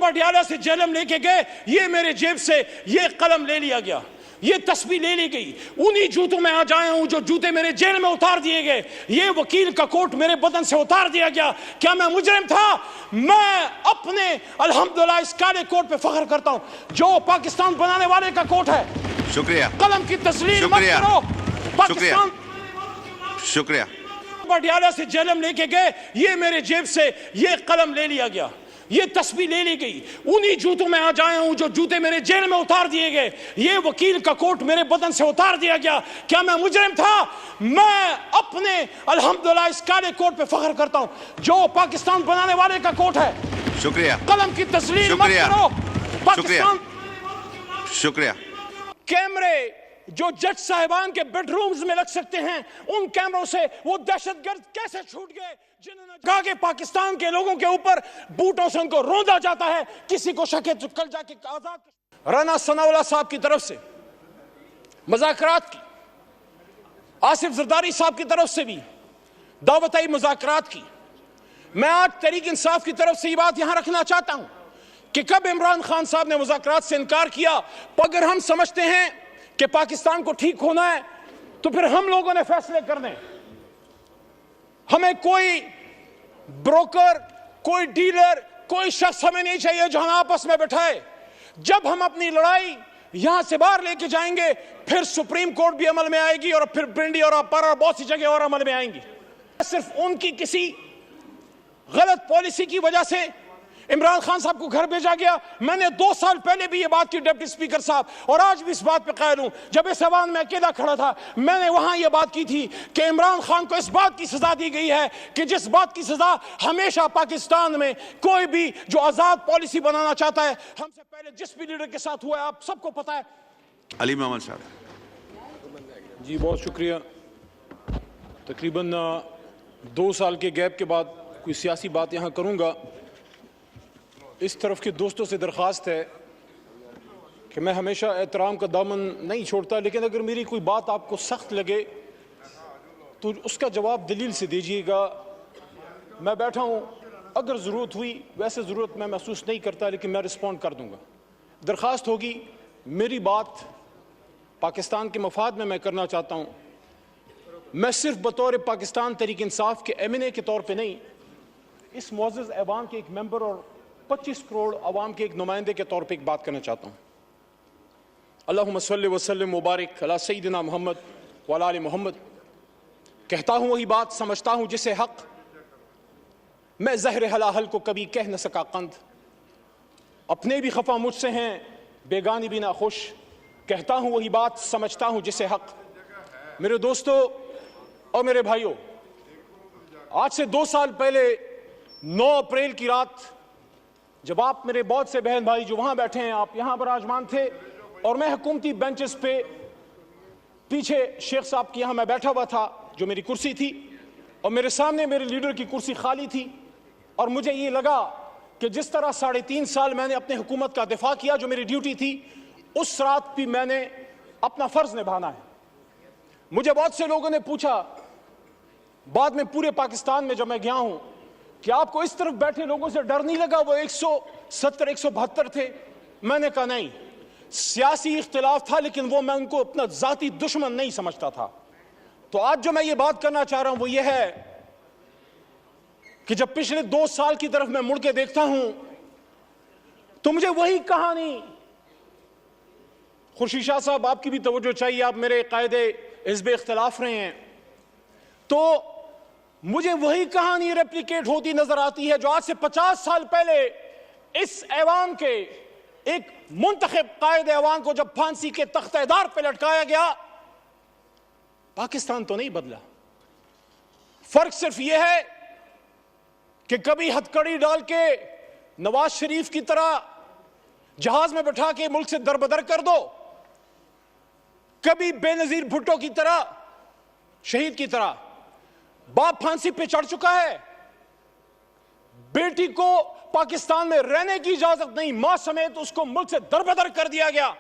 पटियाला से जेलम लेके गए, ये मेरे जेब से ये कलम ले लिया गया, ये तस्वीर ले ली गई। उन्हीं जूतों में आज आया हूं जो जूते मेरे जेल में उतार दिए गए। ये वकील का कोट मेरे बदन से उतार दिया गया। क्या मैं मुजरिम था? मैं अपने अल्हम्दुलिल्लाह इस काले कोट पे फख्र करता हूं जो पाकिस्तान बनाने वाले का कोट है। शुक्रिया। कलम की तस्लीम मत करो। पाकिस्तान शुक्रिया। पटियाला से जेलम लेके गए, ये मेरे जेब से ये कलम ले लिया गया, ये तस्वीर ले ली गई। उन्हीं जूतों में आज आया हूं जो जूते मेरे जेल में उतार दिए गए। ये वकील का कोट मेरे बदन से उतार दिया गया। क्या मैं मुजरिम था? मैं अपने अल्हम्दुलिल्लाह इस काले कोट पे फख्र करता हूं जो पाकिस्तान बनाने वाले का कोट है। शुक्रिया। कलम की तस्लीम मत करो। पाकिस्तान शुक्रिया। कैमरे जो जज साहिबान के बेडरूम्स में लग सकते हैं, उन कैमरों से वो दहशतगर्द कैसे छूट गए जिन्होंने कहा कि पाकिस्तान के लोगों के ऊपर बूटों से उनको रौंदा जाता है। किसी को शक है तो कल जाके आजाद राना सनाउल्लाह साहब की तरफ से मुज़ाकरात की, आसिफ जरदारी साहब की तरफ से भी दावत आई मुज़ाकरात की। मैं आज तहरीक इंसाफ की तरफ से ये बात यहां रखना चाहता हूं कि कब इमरान खान साहब ने मुज़ाकरात से इनकार किया, अगर हम समझते हैं कि पाकिस्तान को ठीक होना है तो फिर हम लोगों ने फैसले करने। हमें कोई ब्रोकर, कोई डीलर, कोई शख्स हमें नहीं चाहिए जो हमें आपस में बैठाए। जब हम अपनी लड़ाई यहां से बाहर लेके जाएंगे फिर सुप्रीम कोर्ट भी अमल में आएगी और फिर पिंडी और अपर और बहुत सी जगह और अमल में आएंगी। सिर्फ उनकी किसी गलत पॉलिसी की वजह से इमरान खान साहब को घर भेजा गया। मैंने 2 साल पहले भी ये बात की डिप्टी स्पीकर साहब, और आज भी इस बात पे कायल हूं। जब इस ऐवान में अकेला खड़ा था मैंने वहां ये बात की थी कि इमरान खान को इस बात की सजा दी गई है कि जिस बात की सजा हमेशा पाकिस्तान में कोई भी जो आजाद पॉलिसी बनाना चाहता है, हमसे पहले जिस भी लीडर के साथ हुआ है आप सबको पता है। अली मोहम्मद साहब। जी बहुत शुक्रिया। तकरीबन 2 साल के गैप के बाद कोई सियासी बात यहां करूंगा। इस तरफ के दोस्तों से दरख्वास्त है कि मैं हमेशा एहतराम का दामन नहीं छोड़ता, लेकिन अगर मेरी कोई बात आपको सख्त लगे तो उसका जवाब दलील से दीजिएगा। मैं बैठा हूं, अगर ज़रूरत हुई, वैसे ज़रूरत मैं महसूस नहीं करता लेकिन मैं रिस्पॉन्ड कर दूंगा। दरख्वास्त होगी, मेरी बात पाकिस्तान के मफाद में मैं करना चाहता हूं। मैं सिर्फ बतौर पाकिस्तान तहरीक इंसाफ के MNA के तौर पर नहीं, इस मुअज़्ज़ज़ ऐवान के एक मेंबर और 25 करोड़ अवाम के एक नुमाइंदे के तौर पे एक बात करना चाहता हूँ। अल्लाहुम्मा सल्लि व सल्लिम मुबारक अला सय्यिदिना मोहम्मद व अला आलि मोहम्मद। कहता हूँ वही बात, समझता हूँ जिसे हक, मैं ज़हर हलाहल को कभी कह न सका कंद। अपने भी खफा मुझसे हैं, बेगानी भी ना खुश। कहता हूँ वही बात, समझता हूँ जिसे हक। मेरे दोस्तों और मेरे भाइयों, आज से 2 साल पहले 9 अप्रैल की रात जब आप मेरे बहुत से बहन भाई जो वहां बैठे हैं, आप यहां विराजमान थे और मैं हुकूमती बेंचेस पे पीछे शेख साहब की यहां मैं बैठा हुआ था, जो मेरी कुर्सी थी, और मेरे सामने मेरे लीडर की कुर्सी खाली थी। और मुझे ये लगा कि जिस तरह 3.5 साल मैंने अपने हुकूमत का दिफा किया, जो मेरी ड्यूटी थी, उस रात भी मैंने अपना फर्ज निभाना है। मुझे बहुत से लोगों ने पूछा बाद में पूरे पाकिस्तान में जब मैं गया हूं कि आपको इस तरफ बैठे लोगों से डर नहीं लगा? वो 170 172 थे। मैंने कहा नहीं, सियासी इख्तिलाफ था लेकिन वो मैं उनको अपना जाती दुश्मन नहीं समझता था। तो आज जो मैं ये बात करना चाह रहा हूं वो ये है कि जब पिछले 2 साल की तरफ मैं मुड़ के देखता हूं तो मुझे वही कहानी, खुर्शीद शाह साहब आपकी भी तवज्जो चाहिए, आप मेरे कायदे हिज़्ब इख्तिलाफ रहे हैं, तो मुझे वही कहानी रेप्लिकेट होती नजर आती है जो आज से 50 साल पहले इस ऐवान के एक मुंतखब कायदे ऐवान को जब फांसी के तख्तेदार पर लटकाया गया। पाकिस्तान तो नहीं बदला, फर्क सिर्फ यह है कि कभी हथकड़ी डाल के नवाज शरीफ की तरह जहाज में बैठा के मुल्क से दरबदर कर दो, कभी बेनजीर भुट्टो की तरह, शहीद की तरह। बाप फांसी पे चढ़ चुका है, बेटी को पाकिस्तान में रहने की इजाजत नहीं, मां समेत उसको मुल्क से दरबदर कर दिया गया,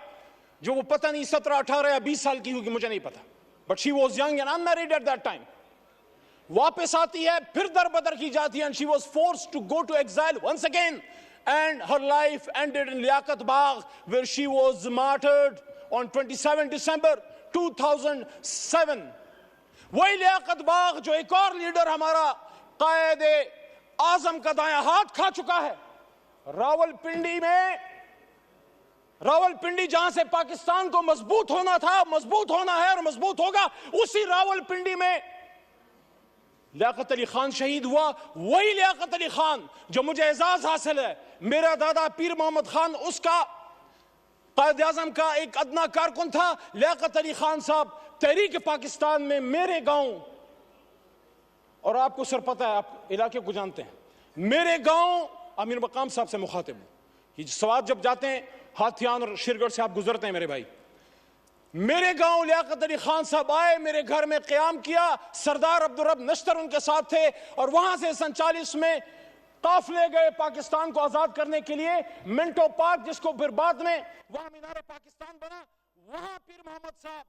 जो वो पता नहीं 17, 18 या 20 साल की होगी, मुझे नहीं पता, but she was young and unmarried at that time. वापस आती है, फिर दरबदर की जाती है, and she was forced to go to exile once again and her life ended in Liaquat Bagh, where she was martyred on 27 December 2007. वही लियाकत बाग जो एक और लीडर हमारा कायदे आजम का दायां हाथ खा चुका है। रावलपिंडी जहां से पाकिस्तान को मजबूत होना था, मजबूत होना है और मजबूत होगा, उसी रावलपिंडी में लियाकत अली खान शहीद हुआ। वही लियाकत अली खान जो मुझे एजाज हासिल है, मेरा दादा पीर मोहम्मद खान उसका कायदे आजम का एक अदना कारकुन था। लियाकत अली खान साहब तहरीक पाकिस्तान में मेरे गांव, और आपको सर पता है, आप इलाके को जानते हैं, मेरे गांव अमीर मकाम साहब से मुखातिब हूं। ये सवात जब जाते हैं हाथियान और शेरगढ़ से आप गुजरते हैं मेरे भाई, मेरे गांव लियाकत अली खान साहब आए, मेरे घर में क़याम किया, सरदार अब्दुल रब नश्तर उनके साथ थे, और वहां से 47 में काफिले गए पाकिस्तान को आजाद करने के लिए। मिंटो पार्क, जिसको फिर बाद में वहां मीनार पाकिस्तान बना, वहां पीर मोहम्मद साहब,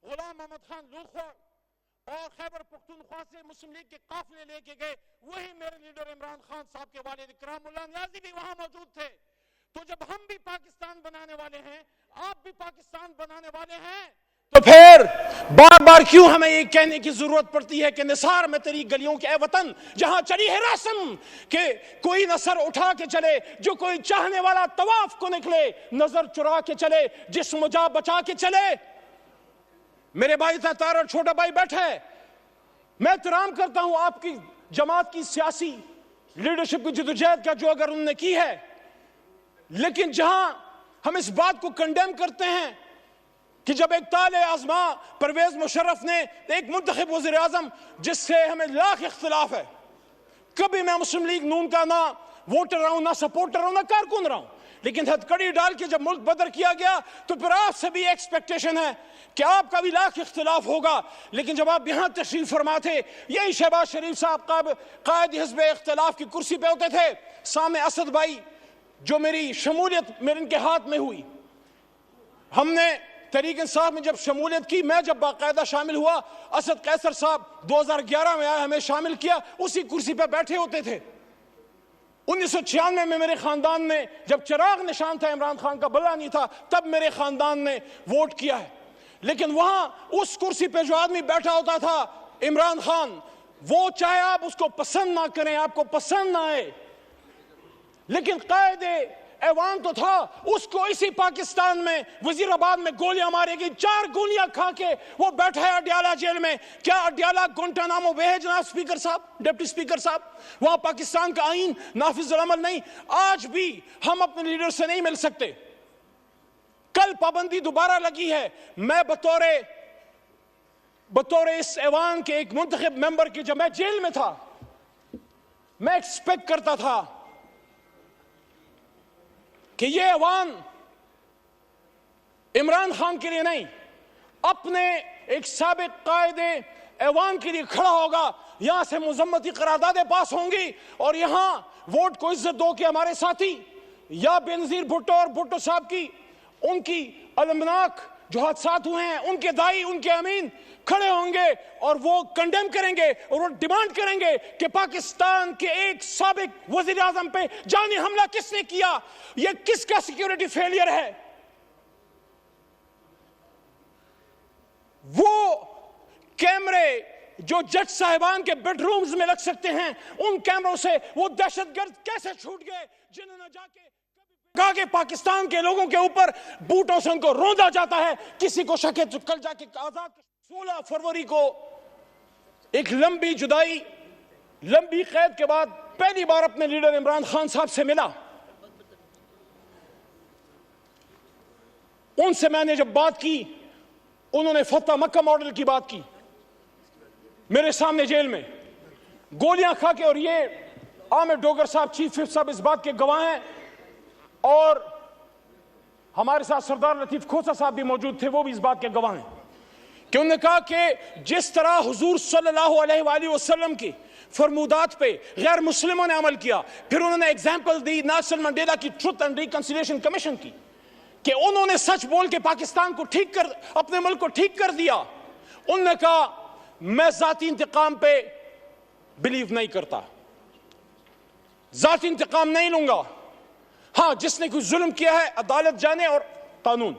गुलाम मोहम्मद खान लूखोर और खैबर पख्तूनख्वा से मुस्लिम लीग के काफिले लेके गए। वही मेरे लीडर इमरान खान साहब के वालिद इकरामुल्लाह नियाज़ी भी वहां मौजूद थे। तो जब हम भी पाकिस्तान बनाने वाले हैं, आप भी पाकिस्तान बनाने वाले हैं, तो फिर बार बार क्यों हमें ये कहने की जरूरत पड़ती है कि निसार में तेरी गलियों के वतन जहां चली है रस्म के कोई नसर उठा के चले, जो कोई चाहने वाला तवाफ को निकले, नजर चुरा के चले, जिस्म जा बचा के चले। मेरे भाई तार और छोटा भाई बैठा है, मैं एहतराम करता हूं आपकी जमात की सियासी लीडरशिप की जदोजहद का जो अगर उन्होंने की है, लेकिन जहां हम इस बात को कंडेम करते हैं कि जब एक ताले आजमा परवेज मुशर्रफ ने एक मुंतखब वज़ीर आज़म जिससे हमें लाख इख्तिलाफ है, कभी मैं मुस्लिम लीग नून का ना वोटर रहा हूं, ना सपोर्टर रहा हूं, ना कारकुन रहा हूं, लेकिन हथकड़ी डाल के जब मुल्क बदर किया गया तो फिर आपसे भी एक्सपेक्टेशन है कि आपका भी लाख इख्तिलाफ होगा। लेकिन जब आप यहां तशरीफ फरमा थे, यही शहबाज शरीफ साहब कायद हिज़्ब इख्तिलाफ की कुर्सी पे होते थे, सामने असद भाई जो मेरी शमूलियत मेरे इनके हाथ में हुई, हमने तहरीक इंसाफ में जब शमूलियत की, मैं जब बाकायदा शामिल हुआ, असद कैसर साहब 2011 में आए, हमें शामिल किया, उसी कुर्सी पे बैठे होते थे। 1996 में मेरे खानदान ने, जब चिराग निशान था, इमरान खान का बल्ला नहीं था, तब मेरे खानदान ने वोट किया है। लेकिन वहां उस कुर्सी पे जो आदमी बैठा होता था, इमरान खान, वो चाहे आप उसको पसंद ना करें, आपको पसंद ना आए, लेकिन कायदे ऐवान तो था, उसको इसी पाकिस्तान में वजीराबाद में गोलियां मारी गई, 4 गोलियां खा के वो बैठा है अडियाला जेल में। क्या अडियाला गुंटानामो वे है जनाब स्पीकर साहब, डिप्टी स्पीकर साहब? वहां पाकिस्तान का आईन नाफिज अमल नहीं। आज भी हम अपने लीडर से नहीं मिल सकते। कल पाबंदी दोबारा लगी है। मैं बतौर इस ऐवान के एक मुंतखब मेंबर की, जब मैं जेल में था, मैं एक्सपेक्ट करता था कि ये ऐवान इमरान खान के लिए नहीं, अपने एक साबिक कायदे ऐवान के लिए खड़ा होगा। यहां से मुजम्मती करारदादें पास होंगी और यहां वोट को इज्जत दो कि हमारे साथी या बेनजीर भुट्टो और भुट्टो साहब की उनकी अलमनाक जो हादसात हुए हैं, उनके दाई, उनके अमीन खड़े होंगे और वो कंडेम करेंगे और वो डिमांड करेंगे कि पाकिस्तान के एक साबिक वजीर आजम पे जानी हमला किसने किया, ये किसका सिक्योरिटी फेलियर है। वो कैमरे जो जज साहिबान के बेडरूम्स में लग सकते हैं, उन कैमरों से वो दहशतगर्द कैसे छूट गए जिन्होंने जाके कहा कि पाकिस्तान के लोगों के ऊपर बूटों से उनको रौंदा जाता है। किसी को शक है तो कल जाके आजाद। 16 फरवरी को एक लंबी जुदाई, लंबी कैद के बाद पहली बार अपने लीडर इमरान खान साहब से मिला। उनसे मैंने जब बात की, उन्होंने फतह मक्का मॉडल की बात की मेरे सामने जेल में, गोलियां खा के। और ये आमिर डोगर साहब, चीफ विप साहब इस बात के गवाह हैं, और हमारे साथ सरदार लतीफ खोसा साहब भी मौजूद थे, वो भी इस बात के गवाह हैं कि उन्होंने कहा कि जिस तरह हुजूर सल्लल्लाहु अलैहि वसल्लम की फरमूदात पे गैर मुस्लिमों ने अमल किया। फिर उन्होंने एग्जाम्पल दी नेल्सन मंडेला की ट्रुथ एंड रिकंसिलिएशन कमीशन की, कि उन्होंने सच बोल के पाकिस्तान को ठीक कर, अपने मुल्क को ठीक कर दिया। उन्होंने कहा मैं जाती इंतकाम पे बिलीव नहीं करता, जाती इंतकाम नहीं लूंगा, हाँ, जिसने कोई जुल्म किया है अदालत जाने और कानून,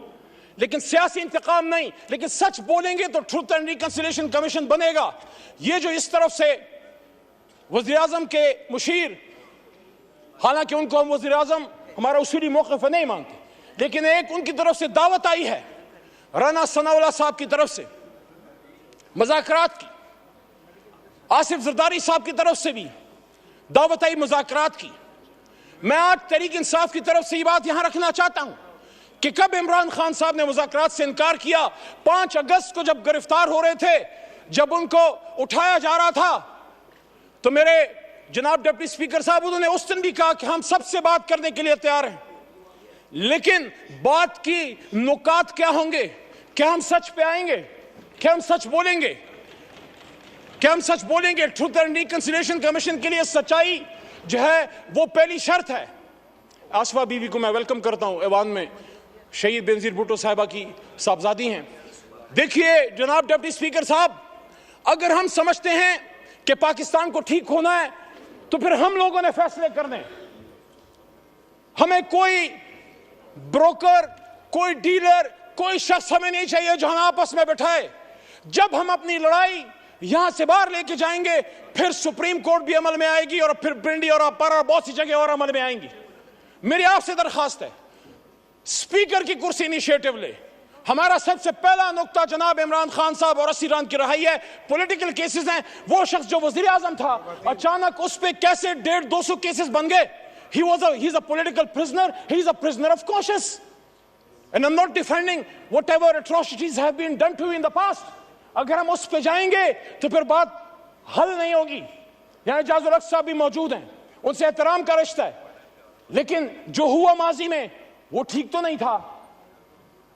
लेकिन सियासी इंतकाम नहीं। लेकिन सच बोलेंगे तो ट्रूथ एंड रिकंसिलिएशन कमीशन बनेगा। ये जो इस तरफ से वज़ीर आज़म के मुशीर, हालांकि उनको हम वज़ीर आज़म हमारा उसूली मौक़िफ़ नहीं मानते, लेकिन एक उनकी तरफ से दावत आई है राना सनाउल्लाह साहब की तरफ से मुज़ाकरात की, आसिफ ज़रदारी साहब की तरफ से भी दावत आई मुज़ाकरात की। मैं आज तहरीक इंसाफ की तरफ से ये बात यहां रखना चाहता हूं कि कब इमरान खान साहब ने मुज़ाकरात से इनकार किया? 5 अगस्त को जब गिरफ्तार हो रहे थे, जब उनको उठाया जा रहा था, तो मेरे जनाब डिप्टी स्पीकर साहब, उन्होंने उस दिन भी कहा कि हम सबसे बात करने के लिए तैयार हैं, लेकिन बात की नुकात क्या होंगे? क्या हम सच पे आएंगे? क्या हम सच बोलेंगे? क्या हम सच बोलेंगे? ट्रूथ एंड रिकंसिलिएशन कमीशन के लिए सच्चाई जो है वो पहली शर्त है। आसफा बीवी को मैं वेलकम करता हूं, ऐवान में शहीद बेनजीर भुट्टो साहिबा की साहबजादी हैं। देखिए जनाब डिप्टी स्पीकर साहब, अगर हम समझते हैं कि पाकिस्तान को ठीक होना है तो फिर हम लोगों ने फैसले करने। हमें कोई ब्रोकर, कोई डीलर, कोई शख्स हमें नहीं चाहिए जो हमें आपस में बैठाए। जब हम अपनी लड़ाई यहां से बाहर लेके जाएंगे, फिर सुप्रीम कोर्ट भी अमल में आएगी और फिर पिंडी और अपर और बहुत सी जगह और अमल में आएंगी। मेरी आपसे दरखास्त है, स्पीकर की कुर्सी इनिशिएटिव ले। हमारा सबसे पहला नुक्ता जनाब इमरान खान साहब और असीरान की रहाई है। पॉलिटिकल केसेस हैं। वो शख्स जो वजीर आजम था, अचानक उस पर कैसे 150-200 केसेस बन गए? He's a political prisoner. He's a prisoner of conscience. And I'm not defending whatever atrocities have been done to you in the past. अगर हम उस पे जाएंगे तो फिर बात हल नहीं होगी। यहाँ इजाजुल हक साहब भी मौजूद हैं, उनसे एहतराम का रिश्ता है, लेकिन जो हुआ माजी में वो ठीक तो नहीं था।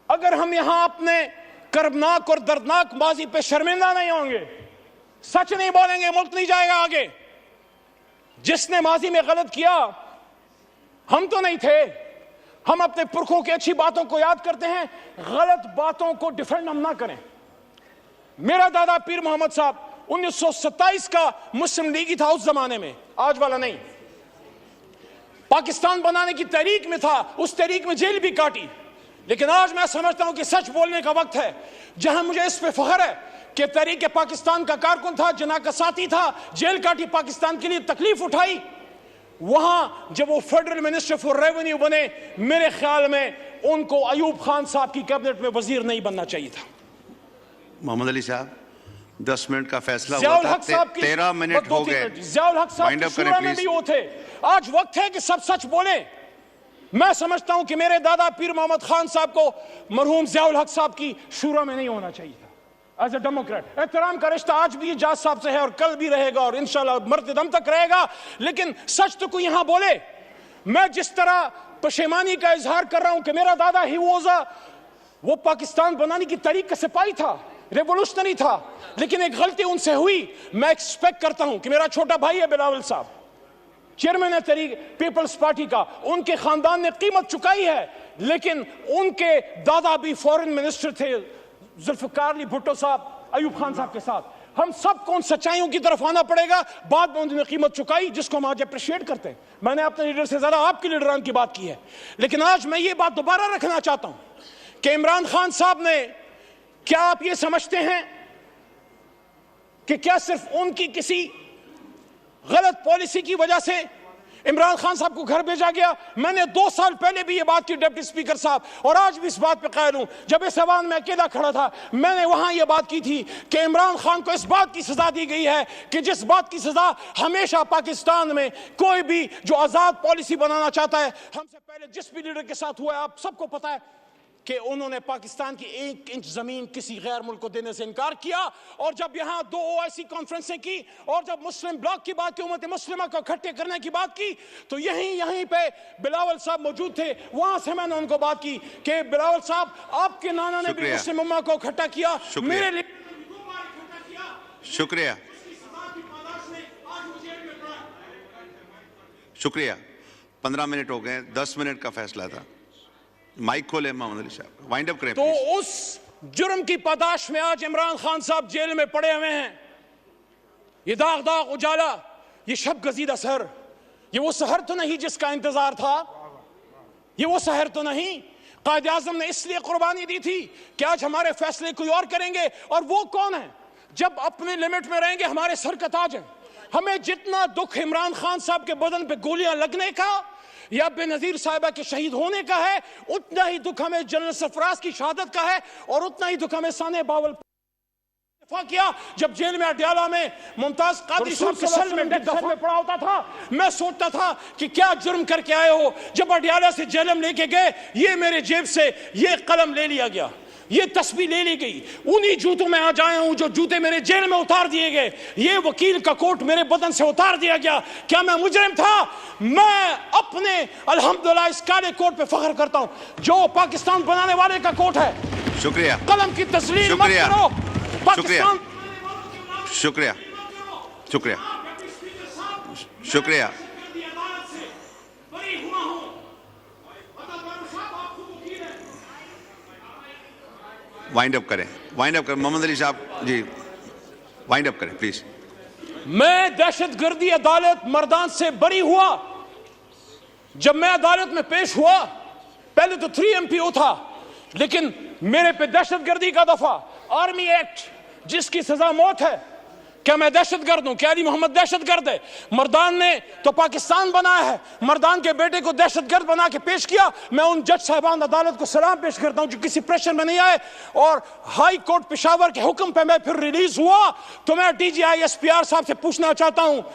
अगर हम यहाँ अपने कर्बनाक और दर्दनाक माजी पे शर्मिंदा नहीं होंगे, सच नहीं बोलेंगे, मुल्क नहीं जाएगा आगे। जिसने माजी में गलत किया हम तो नहीं थे। हम अपने पुरखों की अच्छी बातों को याद करते हैं, गलत बातों को डिफेंड हम ना करें। मेरा दादा पीर मोहम्मद साहब 1927 का मुस्लिम लीगी था उस जमाने में, आज वाला नहीं। पाकिस्तान बनाने की तहरीक में था, उस तहरीक में जेल भी काटी। लेकिन आज मैं समझता हूं कि सच बोलने का वक्त है। जहां मुझे इस पे फख्र है कि तहरीक पाकिस्तान का कारकुन था, जना का साथी था, जेल काटी, पाकिस्तान के लिए तकलीफ उठाई, वहां जब वो फेडरल मिनिस्टर फॉर रेवेन्यू बने, मेरे ख्याल में उनको अयूब खान साहब की कैबिनेट में वजीर नहीं बनना चाहिए था। मोहम्मद अली साहब, 10 मिनट का फैसला हुआ था, 13 मिनट हो गए। ज़ियाउल हक साहब शुरा में भी वो थे। आज वक्त है कि सब सच बोले। मैं समझता हूं कि मेरे दादा पीर मोहम्मद खान साहब को मरहूम ज़ियाउल हक साहब की शुरा में नहीं होना चाहिए था। एज ए डेमोक्रेट एहतराम का रिश्ता आज भी जाज साहब से है और कल भी रहेगा और इंशाल्लाह मरते दम तक रहेगा। लेकिन सच तो कोई यहां बोले। मैं जिस तरह पशेमानी का इजहार कर रहा हूं कि मेरा दादा ही वो पाकिस्तान बनाने की तरीक का सिपाही था, रेवोल्यूशनरी था, लेकिन एक गलती उनसे हुई। मैं एक्सपेक्ट करता हूं कि मेरा छोटा भाई है बिलावल साहब, चेयरमैन है तहरीक पीपल्स पार्टी का, उनके खानदान ने कीमत चुकाई है, लेकिन उनके दादा भी फॉरेन मिनिस्टर थे, जुल्फिकार अली भुट्टो साहब अयूब खान साहब के साथ। हम सबको उन सच्चाइयों की तरफ आना पड़ेगा। बाद में उन्होंने कीमत चुकाई जिसको हम आज अप्रिशिएट करते हैं। मैंने अपने लीडर से ज्यादा आपके लीडरान की बात की है, लेकिन आज मैं ये बात दोबारा रखना चाहता हूं कि इमरान खान साहब ने, क्या आप ये समझते हैं कि क्या सिर्फ उनकी किसी गलत पॉलिसी की वजह से इमरान खान साहब को घर भेजा गया? मैंने 2 साल पहले भी ये बात की डिप्टी स्पीकर साहब, और आज भी इस बात पे कायल हूं। जब इस ऐवान में अकेला खड़ा था, मैंने वहां ये बात की थी कि इमरान खान को इस बात की सजा दी गई है कि जिस बात की सजा हमेशा पाकिस्तान में कोई भी जो आजाद पॉलिसी बनाना चाहता है, हमसे पहले जिस भी लीडर के साथ हुआ है, आप सबको पता है कि उन्होंने पाकिस्तान की 1 इंच जमीन किसी गैर मुल्क को देने से इनकार किया। और जब यहां 2 OIC कॉन्फ्रेंसें की और जब मुस्लिम ब्लॉक की बात की, उम्मत मुस्लिमा को इकट्ठे करने की बात की, तो यहीं पे बिलावल साहब मौजूद थे। वहां से मैंने उनको बात की कि बिलावल साहब, आपके नाना ने भी मुस्लिम उम्मा को इकट्ठा किया, मेरे लिए 2 बार इकट्ठा किया। शुक्रिया, शुक्रिया। 15 मिनट हो गए, 10 मिनट का फैसला था। माइक खोले मोहम्मद अली साहब, वाइंड अप करें। तो उस जुर्म की पादाश में आज इमरान खान साहब जेल में पड़े हुए हैं। ये दाग दाग उजाला, ये शब गजीदा सहर, ये वो सहर तो नहीं जिसका इंतजार था। ये वो शहर तो नहीं। कायद आज़म ने इसलिए कुर्बानी दी थी कि आज हमारे फैसले कोई और करेंगे, और वो कौन है? जब अपने लिमिट में रहेंगे हमारे सर का ताज है। हमें जितना दुख इमरान खान साहब के बदन पे गोलियां लगने का या बेनजीर साहिबा के शहीद होने का है, उतना ही दुख हमें जनरल सरफराज की शहादत का है, और उतना ही दुख हमें साने बावल किया जब जेल में अडयाला में मुमताज कादरी साहब के सेल में पड़ा होता था। मैं सोचता था कि क्या जुर्म करके आए हो। जब अडयाला से जेल में लेके गए, ये मेरे जेब से ये कलम ले लिया गया, ये तस्वीर ले ली गई। उन्हीं जूतों में आज आया हूं जो जूते मेरे जेल में उतार दिए गए। ये वकील का कोट मेरे बदन से उतार दिया गया। क्या मैं मुजरिम था? मैं अपने अल्हम्दुलिल्लाह इस काले कोट पे फख्र करता हूं जो पाकिस्तान बनाने वाले का कोट है। शुक्रिया। कलम की तस्लीम मत करो। शुक्रिया, शुक्रिया, शुक्रिया, शुक्रिया। वाइंड अप करें, वाइंड अप करें। मोहम्मद अली साहब जी, वाइंड अप करें प्लीज। मैं दहशतगर्दी अदालत मर्दान से बरी हुआ। जब मैं अदालत में पेश हुआ, पहले तो 3MPO था, लेकिन मेरे पे दहशतगर्दी का दफा, आर्मी एक्ट जिसकी सजा मौत है। क्या मैं दहशतगर्द हूं? क्या अली मोहम्मद दहशतगर्द है? मर्दान ने तो पाकिस्तान बनाया है, मर्दान के बेटे को दहशतगर्द बना के पेश किया। मैं उन जज साहिबान अदालत को सलाम पेश करता हूं जो किसी प्रेशर में नहीं आए, और हाई कोर्ट पेशावर के हुक्म पे मैं फिर रिलीज हुआ। तो मैं DGI SPR साहब से पूछना चाहता हूं